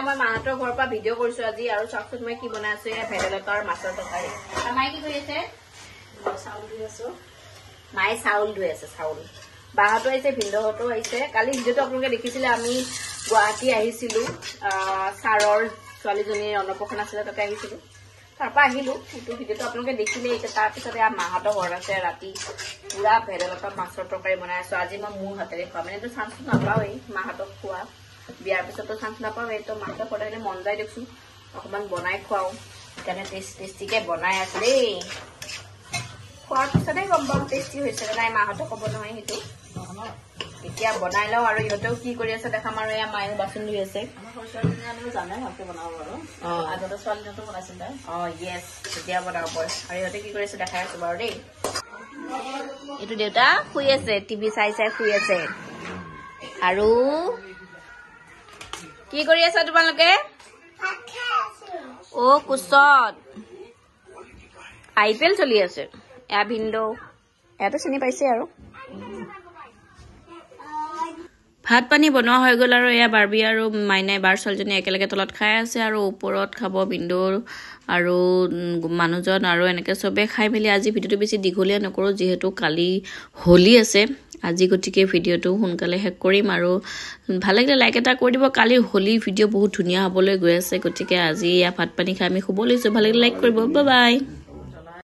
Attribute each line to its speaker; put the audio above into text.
Speaker 1: মই মাহঁতৰ ঘৰৰ পৰা ভিডিঅ' কৰিছো আজি আৰু চাওকচোন মই কি বনাই আছো ভেদাইলতাৰ মাছৰ তৰকাৰী আৰু মায়ে কি কৰি আছে চাউল ধুই আছো মায়ে চাউল ধুই আছে চাউল বাহঁতো আহিছে ভিনদেউহঁতো আহিছে কালি ভিডিঅ'টো আপোনালোকে দেখিছিলে আমি গুৱাহাটী আহিছিলো ছাৰৰ ছোৱালীজনীৰ অন্নপ্ৰসন আছিলে তাতে আহিছিলো তাৰপৰা আহিলো সেইটো ভিডিঅ'টো আপোনালোকে দেখিলে এতিয়া তাৰপিছতে মাহঁতৰ ঘৰত আছে ৰাতি পুৰা ভেদাইলতাৰ মাছৰ তৰকাৰী বনাই আছো আজি মই মোৰ হাতেৰে খোৱা মানে এইটো চান্সটো নাপাওঁৱেই মাহঁতক খোৱা বিয়াৰ পিছতো চান্স নাপাওঁৱেই তো মাহঁতক সদায় মন যায় দেখোন অকণমান বনাই খুৱাওঁ সেইকাৰণে টেষ্টিকে বনাই আছো দেই খোৱাৰ পিছতে গম পাম টেষ্টি হৈছে নাই মাহঁতে ক'ব নহয় সেইটো এতিয়া বনাই লওঁ আৰু ইহঁতেও কি কৰি আছে দেখাম আৰু এয়া মায়ে বাচন ধুই আছে জানে ভালকে বনাব বাৰু আগতে ছোৱালীজনীতো বনাইছিল য়েছ তেতিয়া বনাব পাৰে আৰু ইহঁতে কি কৰি আছে দেখাই আছো বাৰু দেই এইটো দেউতা শুই আছে টিভি চাই চাই শুই আছে আৰু কি কৰি আছা তোমালোকে কোচত IPL চলি আছে এয়া ভিনদেউ ইয়াতে চিনি পাইছে আৰু ভাত পানী বনোৱা হৈ গ'ল আৰু এয়া বাৰ্বি আৰু মাইনাই বাৰ ছোৱালীজনী একেলগে তলত খাই আছে আৰু ওপৰত খাব ভিনদেউ আৰু মানুহজন আৰু এনেকৈ চবে খাই মেলি আজি ভিডিঅ'টো বেছি দীঘলীয়া নকৰোঁ যিহেতু কালি হোলী আছে আজি গতিকে ভিডিঅ'টো সোনকালে শেষ কৰিম আৰু ভাল লাগিলে লাইক এটা কৰি দিব কালি হোলী ভিডিঅ' বহুত ধুনীয়া হ'বলৈ গৈ আছে গতিকে আজি এয়া ভাত পানী খাই আমি শুব লৈছোঁ ভাল লাগিলে লাইক কৰিব বাই বাই